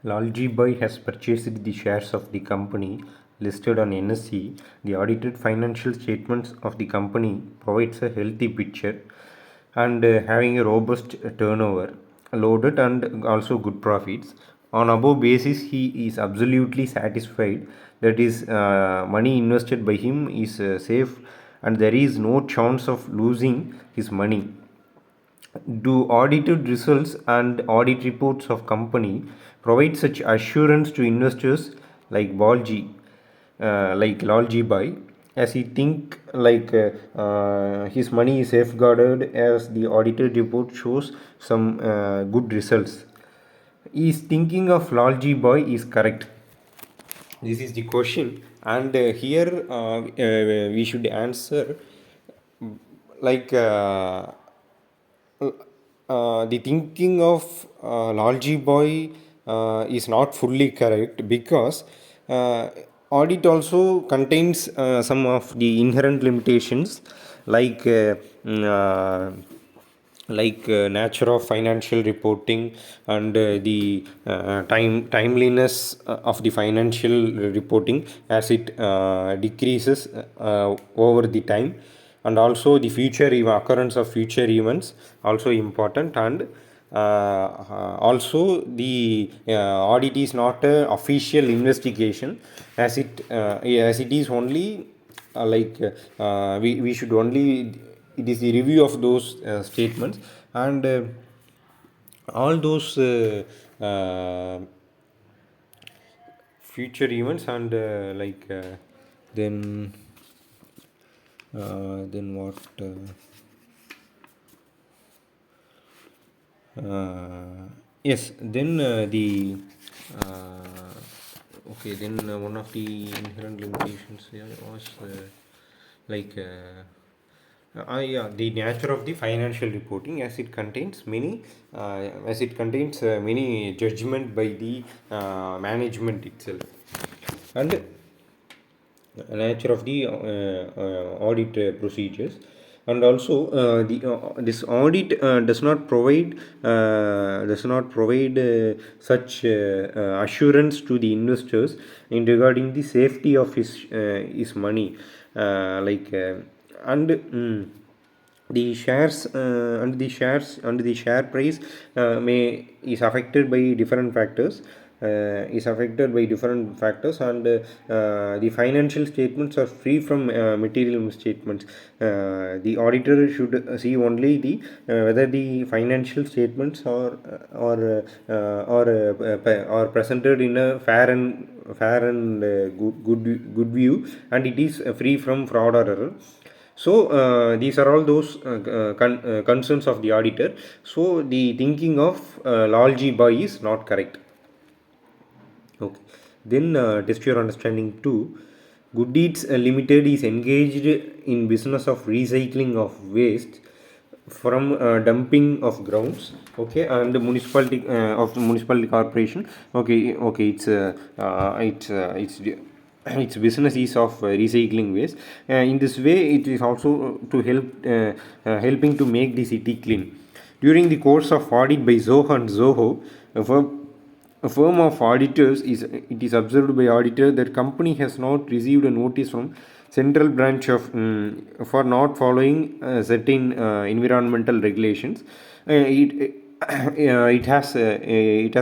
Lalji has purchased the shares of the company listed on NSE. The audited financial statements of the company provides a healthy picture and having a robust turnover, loaded and also good profits. On above basis, he is absolutely satisfied that his money invested by him is safe and there is no chance of losing his money. Do audited results and audit reports of company provide such assurance to investors like Lalji Bhai, as he think his money is safeguarded as the audited report shows some good results? His thinking of Lalji Bhai is correct. This is the question, and here we should answer like. The thinking of Lalji Boy is not fully correct because audit also contains some of the inherent limitations like nature of financial reporting and the timeliness of the financial reporting as it decreases over the time, and also the occurrence of future events also important, and also the audit is not a official investigation as it is only we should only it is the review of those statements, and all those future events, and then what yes, then the okay, then one of the inherent limitations here was like yeah, the nature of the financial reporting as it contains many judgment by the management itself, and nature of the audit procedures, and also the this audit does not provide such assurance to the investors in regarding the safety of his money, and the shares and the share price may is affected by different factors, and the financial statements are free from material misstatements. The auditor should see only the whether the financial statements are presented in a fair and good view, and it is free from fraud or error. So these are all those concerns of the auditor. So the thinking of Lalji Bhai is not correct. Okay. Then test your understanding too. Good Deeds Limited is engaged in business of recycling of waste from dumping of grounds. Okay, and the municipality of municipality corporation. Okay, its business is of recycling waste. In this way, it is also to helping to make the city clean. During the course of audit by Zoho and Zoho, a firm of auditors it is observed by auditor that company has not received a notice from central branch of for not following certain environmental regulations. It has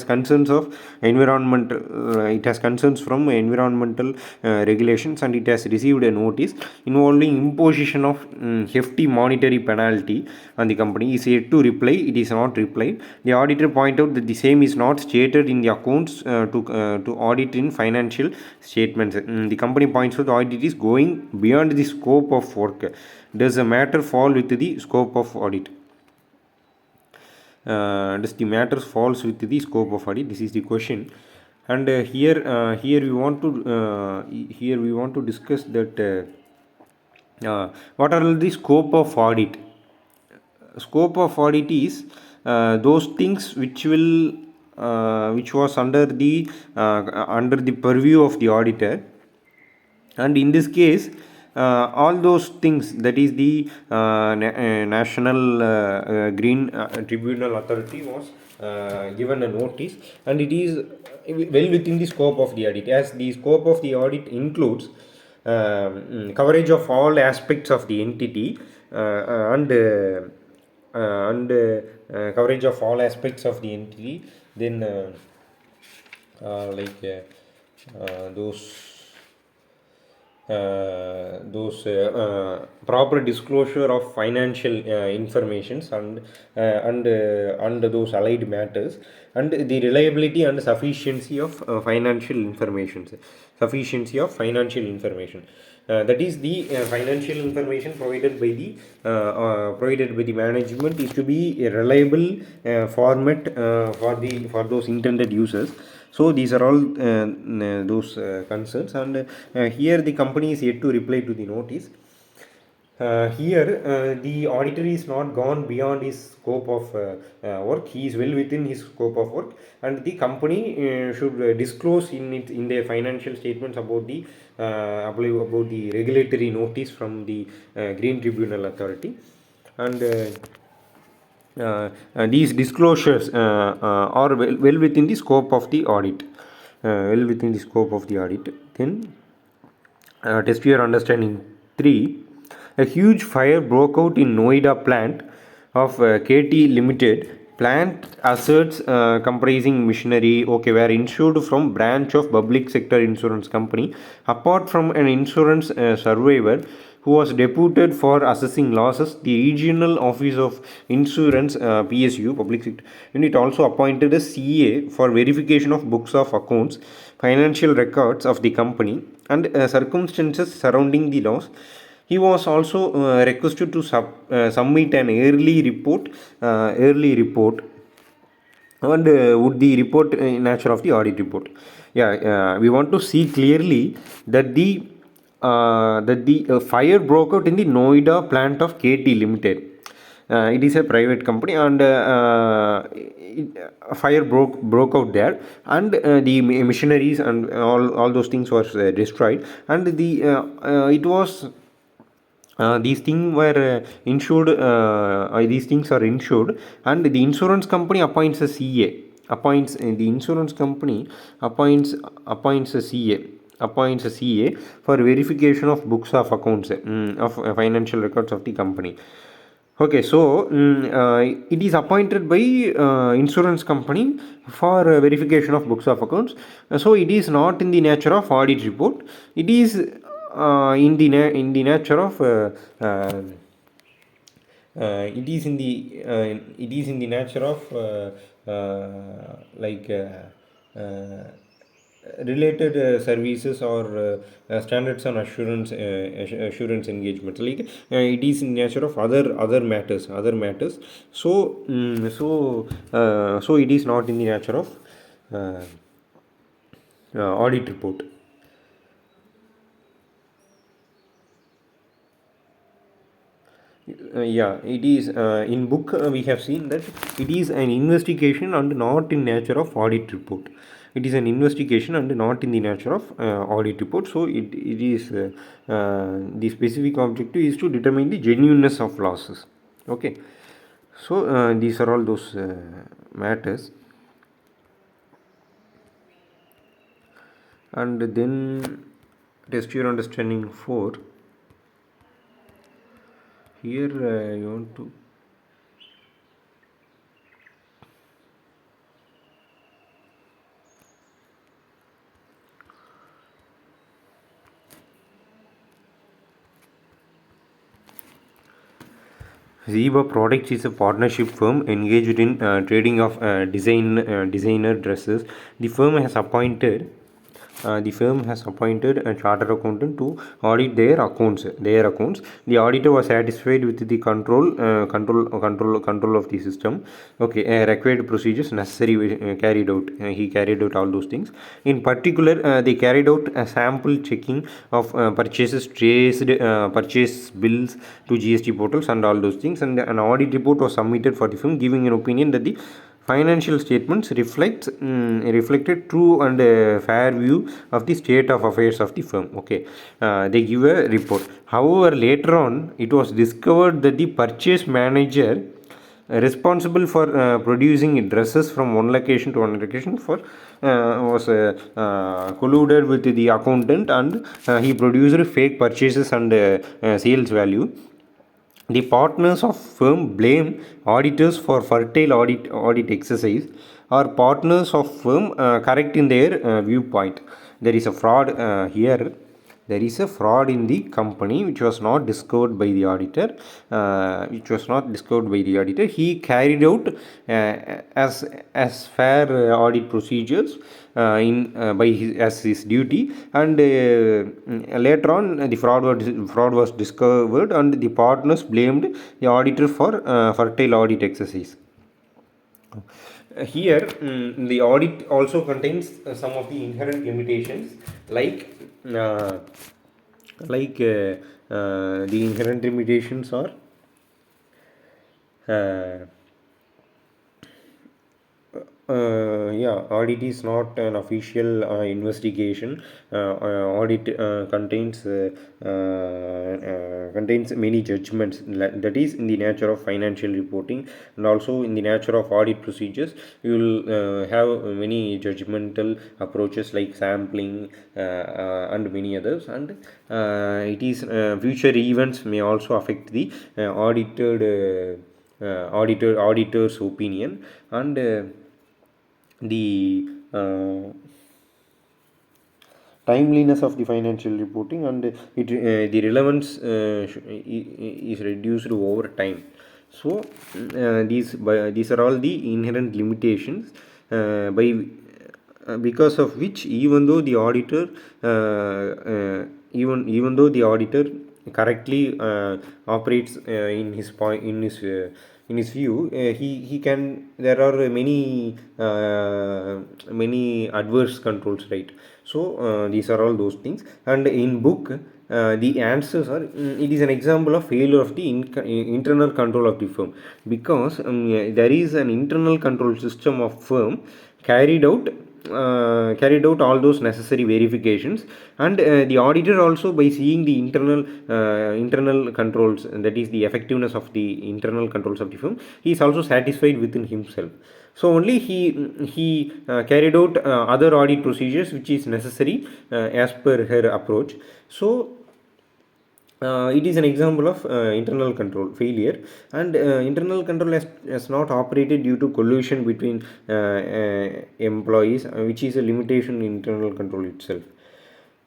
concerns of environmental it has concerns from environmental regulations, and it has received a notice involving imposition of hefty monetary penalty on the company. Is yet to reply. It is not replied. The auditor point out that the same is not stated in the accounts to audit in financial statements. The company points out the audit is going beyond the scope of work. Does the matter fall within the scope of audit? Does the matters falls with the scope of audit? This is the question, and here we want to discuss that what are the scope of audit. Scope of audit is those things which was under the purview of the auditor, and in this case all those things, that is the national green tribunal authority was given a notice, and it is well within the scope of the audit, as the scope of the audit includes coverage of all aspects of the entity, coverage of all aspects of the entity, then like proper disclosure of financial informations, and those allied matters, and the reliability and sufficiency of financial information. That is, the financial information provided by the management is to be a reliable format for those intended users. So these are all those concerns, and here the company is yet to reply to the notice. Here, the auditor is not gone beyond his scope of work. He is well within his scope of work, and the company should disclose in their financial statements about the regulatory notice from the Green Tribunal Authority, and these disclosures are well within the scope of the audit. Then, test your understanding 3. A huge fire broke out in Noida plant of KT Limited. Plant assets comprising machinery, were insured from branch of public sector insurance company. Apart from an insurance survivor who was deputed for assessing losses, the regional office of insurance PSU public sector unit also appointed a CA for verification of books of accounts, financial records of the company, and circumstances surrounding the loss. He was also requested to submit an early report, and would the report in nature of the audit report. We want to see clearly that the fire broke out in the Noida plant of KT Limited. It is a private company, and a fire broke out there, and the machineries and all those things were destroyed, and it was these things were insured. These things are insured, and the insurance company appoints a CA. The insurance company appoints a CA for verification of books of accounts, of financial records of the company. Okay, so it is appointed by insurance company for verification of books of accounts. So it is not in the nature of audit report. It is in the nature of nature of like related services, or standards and assurance engagement, like it is in nature of other matters. So it is not in the nature of audit report. It is in book we have seen that it is an investigation and not in nature of audit report. It is an investigation and not in the nature of audit report. So it is the specific objective is to determine the genuineness of losses. Okay, so these are all those matters. And then test your understanding 4. Here you want to Zeba Products is a partnership firm engaged in trading of designer dresses. The firm has appointed a chartered accountant to audit their accounts. The auditor was satisfied with the control of the system. Okay, required procedures necessary carried out. He carried out all those things. In particular, they carried out a sample checking of purchases, traced purchase bills to GST portals and all those things. And an audit report was submitted for the firm, giving an opinion that the financial statements reflected true and fair view of the state of affairs of the firm. Okay, they give a report. However, later on, it was discovered that the purchase manager responsible for producing dresses from one location to one location for was colluded with the accountant, and he produced fake purchases and sales value. The partners of firm blame auditors for fertile audit exercise, or partners of firm correct in their viewpoint. There is a fraud here. There is a fraud in the company which was not discovered by the auditor. He carried out as fair audit procedures in by his as his duty, and later on the fraud was discovered, and the partners blamed the auditor for fertile audit exercise. Here, the audit also contains some of the inherent limitations, like uh, the inherent limitations are uh, audit is not an official investigation. Audit contains many judgments. That is in the nature of financial reporting, and also in the nature of audit procedures. You will have many judgmental approaches like sampling and many others. And it is future events may also affect the auditor's opinion, and the timeliness of the financial reporting, and the relevance is reduced over time. So these are all the inherent limitations by because of which, even though the auditor even though the auditor correctly operates in his view, he can there are many adverse controls, right? So these are all those things. And in book, the answers are, it is an example of failure of the internal control of the firm, because there is an internal control system of firm carried out all those necessary verifications, and the auditor also, by seeing the internal controls, that is the effectiveness of the internal controls of the firm, he is also satisfied within himself. So only he carried out other audit procedures which is necessary as per her approach. So it is an example of internal control failure, and internal control has not operated due to collusion between employees, which is a limitation in internal control itself.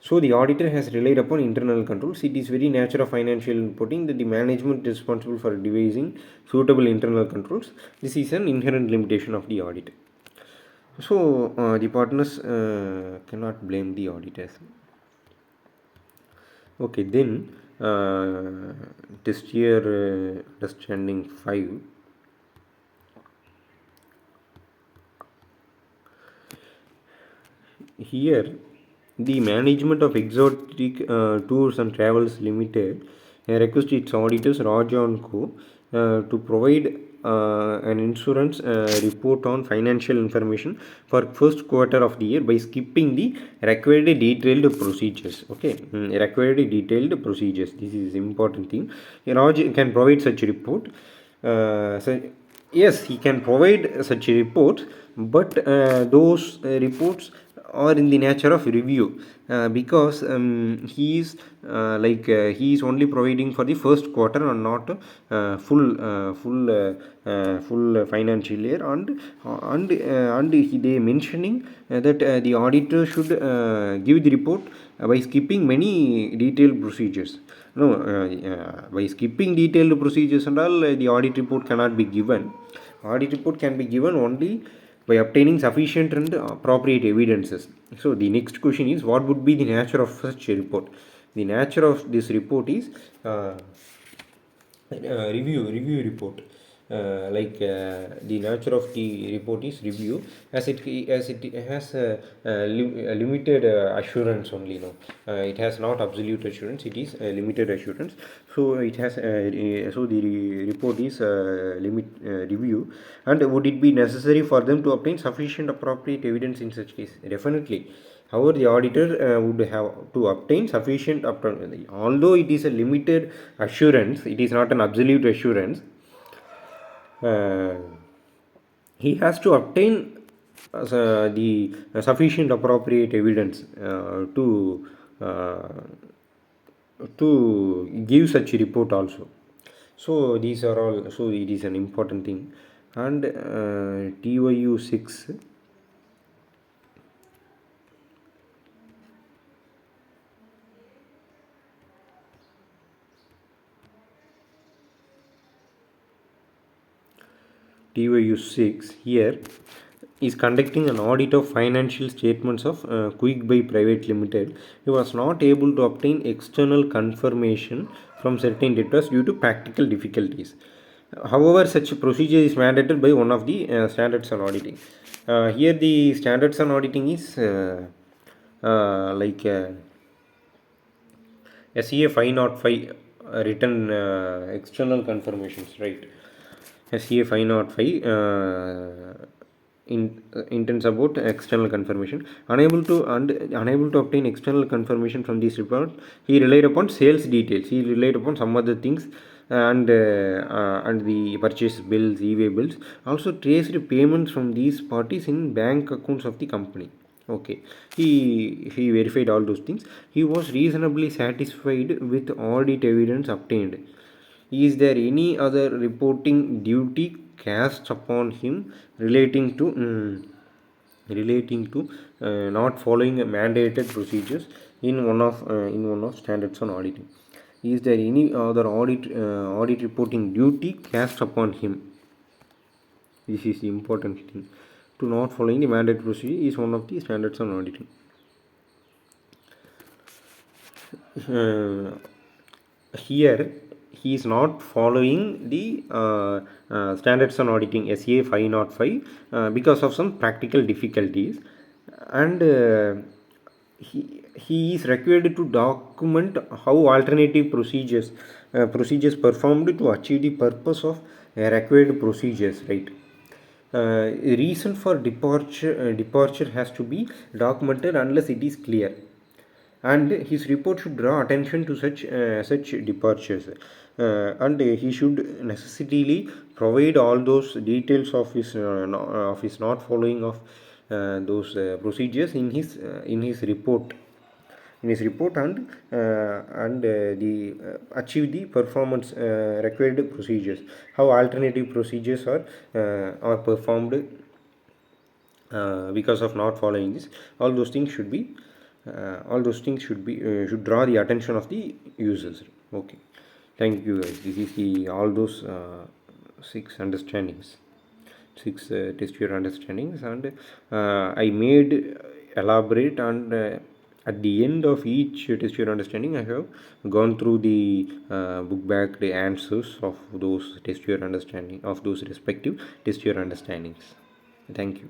So the auditor has relied upon internal controls. It is very nature of financial reporting that the management is responsible for devising suitable internal controls. This is an inherent limitation of the audit. So the partners cannot blame the auditors. Okay, then test year understanding 5. Here, the management of exotic tours and travels limited request its auditors Raja and Co to provide an insurance report on financial information for first quarter of the year by skipping the required detailed procedures. Okay, required detailed procedures. This is important thing. Raj can provide such a report. So yes, he can provide such a report, but those reports are in the nature of review, because he is only providing for the first quarter and not full financial year. And they mentioning that the auditor should give the report by skipping many detailed procedures. No, by skipping detailed procedures and all, the audit report cannot be given. Audit report can be given only by obtaining sufficient and appropriate evidences. So the next question is, what would be the nature of such a report? The nature of this report is review report. The nature of the report is review, as it has a limited assurance only. No, it has not absolute assurance. It is a limited assurance. So it has so the report is review. And would it be necessary for them to obtain sufficient appropriate evidence in such case? Definitely. However, the auditor would have to obtain sufficient, although it is a limited assurance, it is not an absolute assurance. uh, he has to obtain the sufficient appropriate evidence uh, to give such a report also. So these are all, so it is an important thing. And TYU 6, TYU 6 here is conducting an audit of financial statements of Quick Buy Private Limited. He was not able to obtain external confirmation from certain debtors due to practical difficulties. However, such procedure is mandated by one of the standards on auditing. Here, the standards on auditing is like SEA 505 written external confirmations, right? SEA 505 intends about external confirmation. Unable to obtain external confirmation from this report, he relied upon sales details. He relied upon some other things, and the purchase bills, e-way bills. Also traced payments from these parties in bank accounts of the company. Okay, he verified all those things. He was reasonably satisfied with audit evidence obtained. Is there any other reporting duty cast upon him relating to not following mandated procedures in one of standards on auditing? Is there any other audit reporting duty cast upon him? This is the important thing. To not following the mandated procedure is one of the standards on auditing. Uh, Here he is not following the standards on auditing SEA 505 because of some practical difficulties, and he is required to document how alternative procedures performed to achieve the purpose of required procedures, right? Reason for departure has to be documented unless it is clear, and his report should draw attention to such departures, and he should necessarily provide all those details of of his not following of those procedures in his report, and the achieve the performance required procedures, how alternative procedures are performed because of not following this. All those things should draw the attention of the users. Okay, thank you guys. This is the all those six understandings, six test your understandings, and I made elaborate, and at the end of each test your understanding I have gone through the book back the answers of those test your understanding of those respective test your understandings. Thank you.